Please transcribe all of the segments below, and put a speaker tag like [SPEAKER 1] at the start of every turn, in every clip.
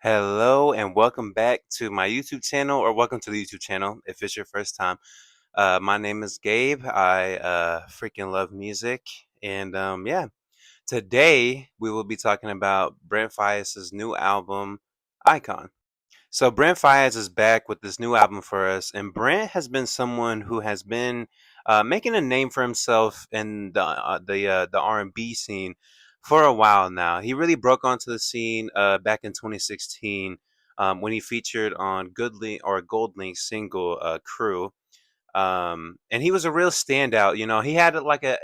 [SPEAKER 1] Hello and welcome back to my YouTube channel, or welcome to the YouTube channel if it's your first time. My name is Gabe. I freaking love music, and yeah, today we will be talking about Brent Faiyaz's new album, Icon. So Brent Faiyaz is back with this new album for us, and Brent has been someone who has been making a name for himself in the R&B scene for a while now. He really broke onto the scene back in 2016 when he featured on Gold Link single "Crew." And he was a real standout.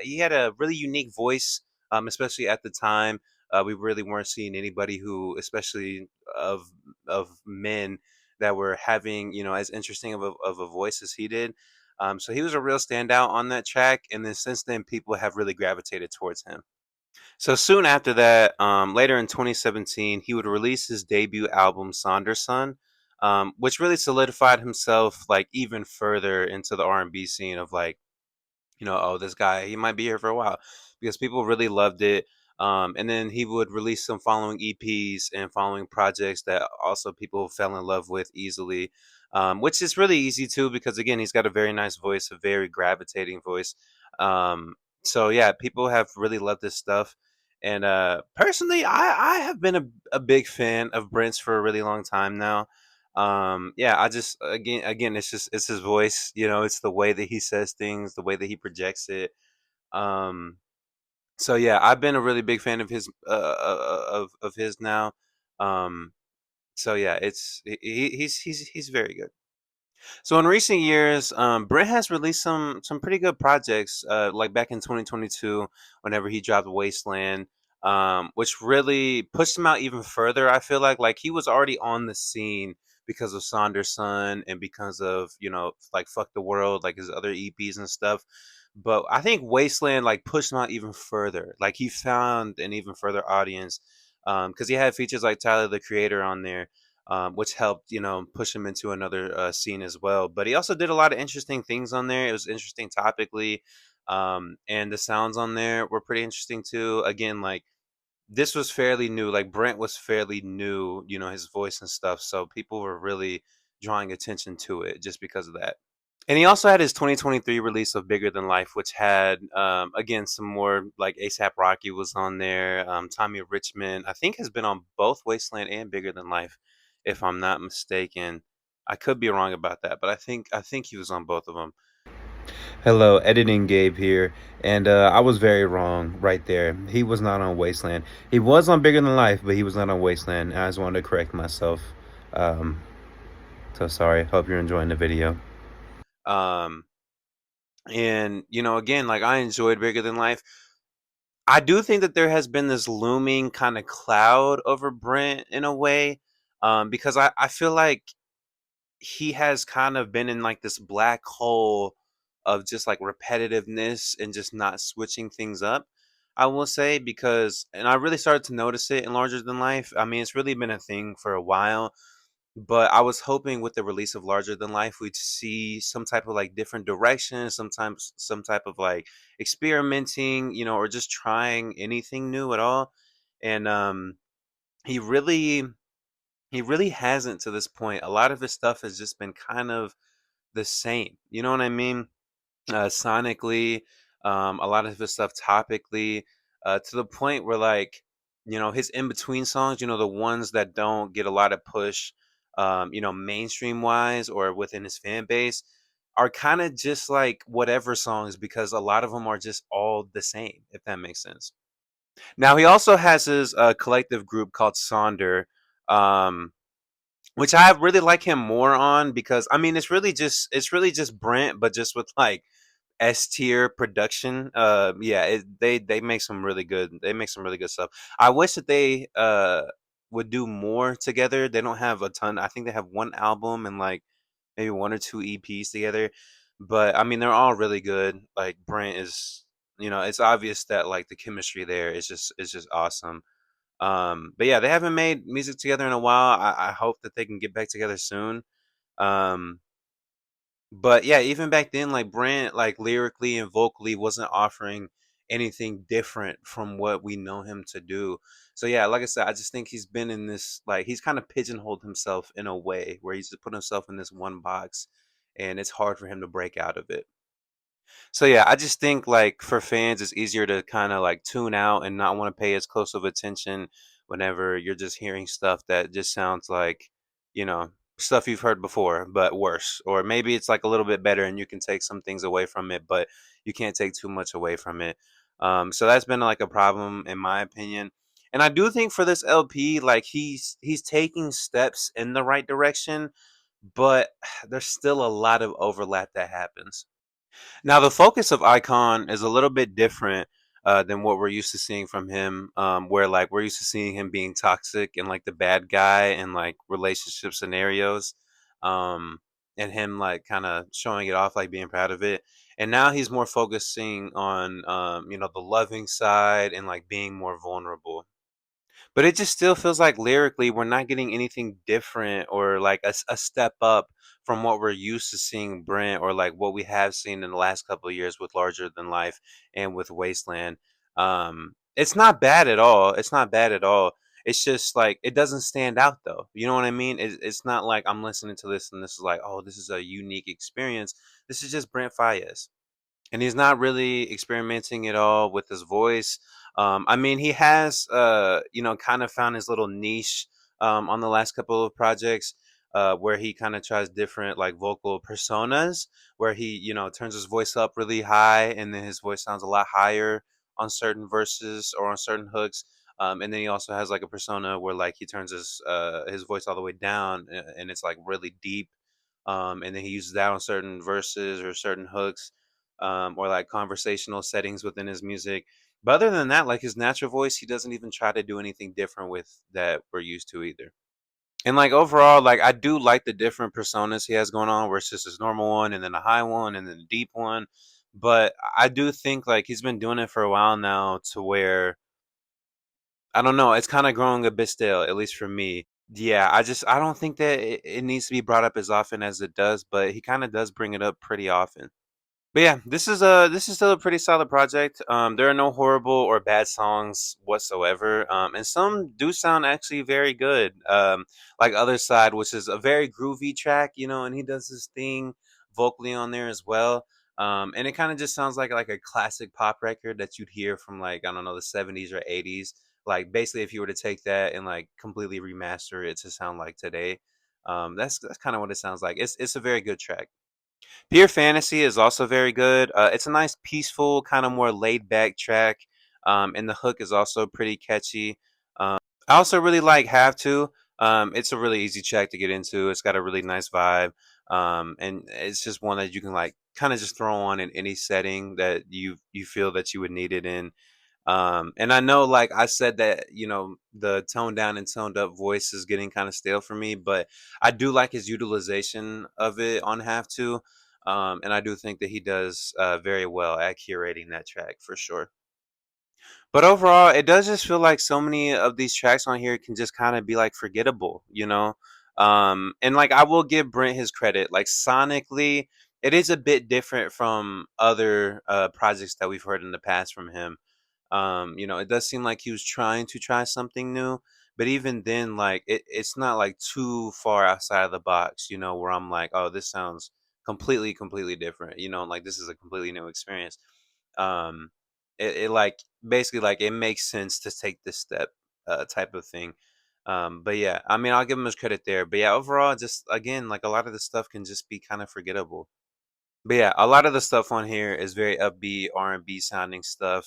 [SPEAKER 1] He had a really unique voice, especially at the time. We really weren't seeing anybody who, especially of men, that were having as interesting of a voice as he did. So he was a real standout on that track, and then since then, people have really gravitated towards him. So soon after that, later in 2017, he would release his debut album, Saunderson, which really solidified himself like even further into the R&B scene of like, oh, this guy, he might be here for a while because people really loved it. And then he would release some following EPs and following projects that also people fell in love with easily, which is really easy too because again, he's got a very nice voice, a very gravitating voice. Um, so yeah, people have really loved this stuff. And personally, I have been a big fan of Brent's for a really long time now. Yeah, I just again it's his voice, it's the way that he says things, the way that he projects it. um so yeah, I've been a really big fan of his of his now. um so yeah, he's very good. So in recent years, Brent has released some pretty good projects. Like back in 2022, whenever he dropped Wasteland, which really pushed him out even further. I feel like he was already on the scene because of Saunderson and because of like Fuck the World, like his other EPs and stuff. But I think Wasteland like pushed him out even further. Like he found an even further audience because he had features like Tyler the Creator on there, which helped push him into another scene as well. But he also did a lot of interesting things on there. It was interesting topically, and the sounds on there were pretty interesting too. Again, like this was fairly new. Like Brent was fairly new, his voice and stuff. So people were really drawing attention to it just because of that. And he also had his 2023 release of Bigger Than Life, which had, again, some more like ASAP Rocky was on there. Tommy Richmond, I think, has been on both Wasteland and Bigger Than Life, if I'm not mistaken. I could be wrong about that, but I think he was on both of them. Hello, editing Gabe here, and I was very wrong right there. He was not on Wasteland. He was on Bigger Than Life, but he was not on Wasteland. I just wanted to correct myself. Um, so sorry. Hope you're enjoying the video. Um, And, again, like I enjoyed Bigger Than Life. I do think that there has been this looming kind of cloud over Brent in a way. Because I feel like he has kind of been in like this black hole of just like repetitiveness and just not switching things up. I will say because, and I really started to notice it in Larger Than Life. I mean, it's really been a thing for a while, but I was hoping with the release of Larger Than Life, we'd see some type of like different direction, sometimes some type of like experimenting, or just trying anything new at all. And he really, he really hasn't to this point. A lot of his stuff has just been kind of the same. You know what I mean? Sonically, a lot of his stuff topically, to the point where like his in between songs, the ones that don't get a lot of push, mainstream wise or within his fan base, are kind of just like whatever songs because a lot of them are just all the same, if that makes sense. Now he also has his collective group called Sonder, um, which I really like him more on because I mean it's really just Brent, but just with like S tier production. Yeah, they make some really good. They make some really good stuff. I wish that they would do more together. They don't have a ton. I think they have one album and like maybe one or two EPs together. But I mean, they're all really good. Like Brent is, it's obvious that like the chemistry there is just awesome. But yeah, they haven't made music together in a while. I hope that they can get back together soon. Um, but yeah, even back then, like Brent, like lyrically and vocally, wasn't offering anything different from what we know him to do. So yeah, like I said, I just think he's been in this, like, he's kind of pigeonholed himself in a way where he's just put himself in this one box, and it's hard for him to break out of it. So yeah, I just think like for fans, it's easier to kind of like tune out and not want to pay as close of attention whenever you're just hearing stuff that just sounds like, you know, stuff you've heard before, but worse. Or maybe it's like a little bit better and you can take some things away from it, but you can't take too much away from it. So that's been like a problem in my opinion. And I do think for this LP, like he's taking steps in the right direction, but there's still a lot of overlap that happens. Now, the focus of Icon is a little bit different than what we're used to seeing from him, where like we're used to seeing him being toxic and like the bad guy in like relationship scenarios, um, and him like kind of showing it off, like being proud of it. And now he's more focusing on, the loving side and like being more vulnerable. But it just still feels like lyrically we're not getting anything different or like a step up from what we're used to seeing Brent, or like what we have seen in the last couple of years with Larger Than Life and with Wasteland. It's not bad at all. It's not bad at all. It's just like it doesn't stand out though. You know what I mean? It's not like I'm listening to this and this is like, oh, this is a unique experience. This is just Brent Faiyaz, and he's not really experimenting at all with his voice. I mean, he has, kind of found his little niche on the last couple of projects, where he kind of tries different like vocal personas, where he, turns his voice up really high, and then his voice sounds a lot higher on certain verses or on certain hooks. And then he also has like a persona where like he turns his voice all the way down, and it's like really deep. And then he uses that on certain verses or certain hooks, or like conversational settings within his music. But other than that, like his natural voice, he doesn't even try to do anything different with that we're used to either. And like overall, like I do like the different personas he has going on, where it's just his normal one and then a high one and then a deep one. But I do think like he's been doing it for a while now to where I don't know, it's kind of growing a bit stale, at least for me. Yeah, I don't think that it needs to be brought up as often as it does, but he kind of does bring it up pretty often. But yeah, this is still a pretty solid project. There are no horrible or bad songs whatsoever, and some do sound actually very good. Like Other Side, which is a very groovy track, and he does his thing vocally on there as well. And it kind of just sounds like a classic pop record that you'd hear from like I don't know, the 70s or 80s. Like basically, if you were to take that and like completely remaster it to sound like today, that's kind of what it sounds like. It's a very good track. Pure Fantasy is also very good. It's a nice, peaceful, kind of more laid back track, and the hook is also pretty catchy. I also really like Have To. It's a really easy track to get into. It's got a really nice vibe, and it's just one that you can like kind of just throw on in any setting that you feel that you would need it in. And I know, like I said, that the toned down and toned up voice is getting kind of stale for me, but I do like his utilization of it on Have To, and I do think that he does very well at curating that track for sure. But overall, it does just feel like so many of these tracks on here can just kind of be like forgettable. And like I will give Brent his credit, like sonically, it is a bit different from other projects that we've heard in the past from him. It does seem like he was trying to try something new, but even then, like it's not like too far outside of the box, where I'm like, oh, this sounds completely different, like this is a completely new experience. Um, it like basically like it makes sense to take this step, type of thing. But yeah, I mean, I'll give him his credit there. But yeah, overall, just again, like a lot of the stuff can just be kind of forgettable. But yeah, a lot of the stuff on here is very upbeat R&B sounding stuff.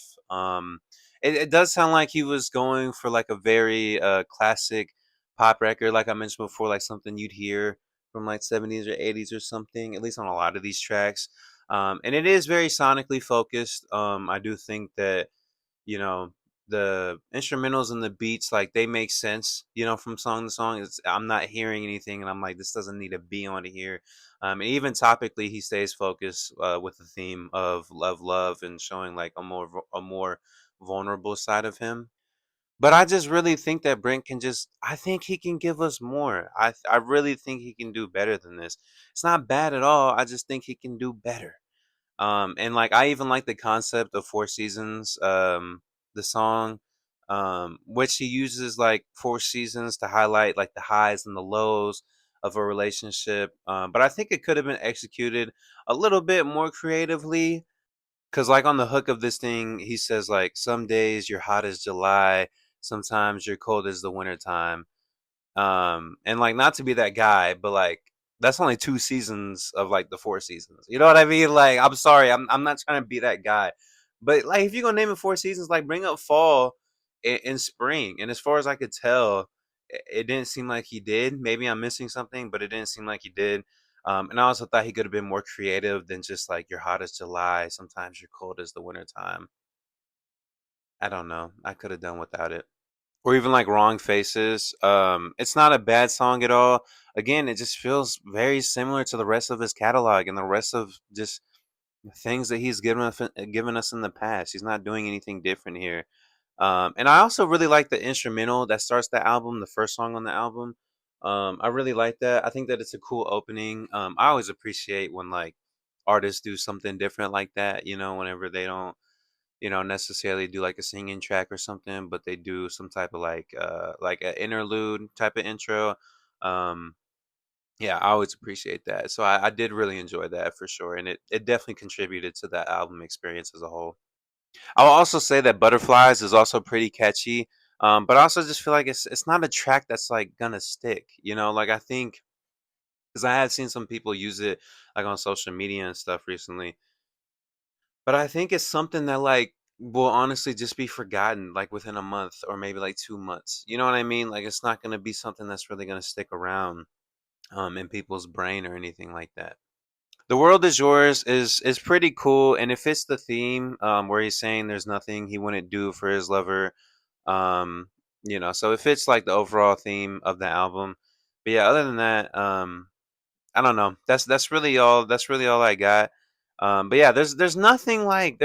[SPEAKER 1] It does sound like he was going for like a very classic pop record, like I mentioned before, like something you'd hear from like 70s or 80s or something, at least on a lot of these tracks. And it is very sonically focused. I do think that you know the instrumentals and the beats, like they make sense, from song to song. I'm not hearing anything and I'm like, this doesn't need to be on here. And even topically he stays focused with the theme of love and showing like a more vulnerable side of him. But I just really think that Brent can just, I think he can give us more. I really think he can do better than this. It's not bad at all. I just think he can do better. And like I even like the concept of Four Seasons, the song, which he uses like four seasons to highlight like the highs and the lows of a relationship. But I think it could have been executed a little bit more creatively. Cause like on the hook of this thing, he says like some days you're hot as July, sometimes you're cold as the wintertime. And like not to be that guy, but like that's only two seasons of like the four seasons. You know what I mean? Like I'm sorry, I'm not trying to be that guy. But like if you're gonna name it four seasons, like bring up fall and spring. And as far as I could tell, it didn't seem like he did. Maybe I'm missing something, but it didn't seem like he did. And I also thought he could have been more creative than just like you're hot as July, sometimes you're cold as the wintertime. I don't know. I could have done without it. Or even like Wrong Faces. It's not a bad song at all. Again, it just feels very similar to the rest of his catalog and the rest of just things that he's given us in the past. He's not doing anything different here. And I also really like the instrumental that starts the album, the first song on the album. I really like that. I think that it's a cool opening. I always appreciate when like artists do something different like that, whenever they don't necessarily do like a singing track or something, but they do some type of like an interlude type of intro. Um yeah, I always appreciate that. So I did really enjoy that for sure. And it definitely contributed to that album experience as a whole. I'll also say that Butterflies is also pretty catchy. But I also just feel like it's not a track that's like gonna stick, like I think because I have seen some people use it like on social media and stuff recently. But I think it's something that like will honestly just be forgotten like within a month or maybe like 2 months. You know what I mean? Like it's not gonna be something that's really gonna stick around in people's brain or anything like that. The World Is Yours is pretty cool and it fits the theme where he's saying there's nothing he wouldn't do for his lover. Um, so it fits like the overall theme of the album. But yeah, other than that, I don't know. That's really all I got. But yeah, there's nothing wrong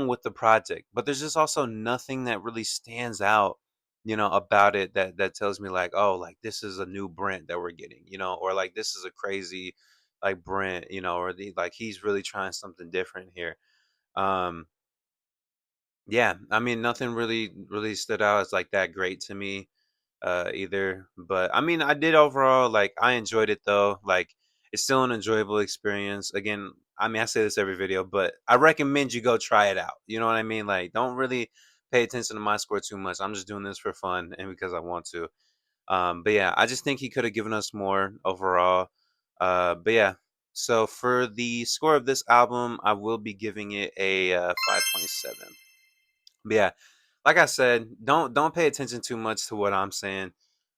[SPEAKER 1] with the project, but there's just also nothing that really stands out, about it that tells me like, oh, like this is a new Brent that we're getting, or like this is a crazy like Brent, or the like he's really trying something different here. Um, yeah, I mean nothing really stood out as like that great to me either. But I mean, I did overall like I enjoyed it though. Like it's still an enjoyable experience. Again, I mean, I say this every video, but I recommend you go try it out. You know what I mean? Like don't really pay attention to my score too much. I'm just doing this for fun and because I want to. But yeah, I just think he could have given us more overall. But yeah. So for the score of this album, I will be giving it a 5.7. But yeah, like I said, don't pay attention too much to what I'm saying.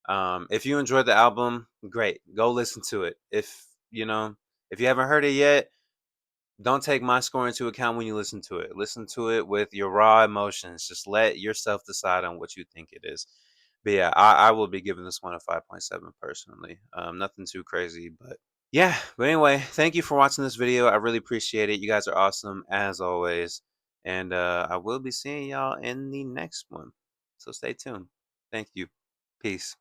[SPEAKER 1] If you enjoyed the album, great. Go listen to it. If you haven't heard it yet, don't take my score into account when you listen to it. Listen to it with your raw emotions. Just let yourself decide on what you think it is. But yeah, I will be giving this one a 5.7 personally. Nothing too crazy, but yeah. But anyway, thank you for watching this video. I really appreciate it. You guys are awesome as always. And I will be seeing y'all in the next one. So stay tuned. Thank you. Peace.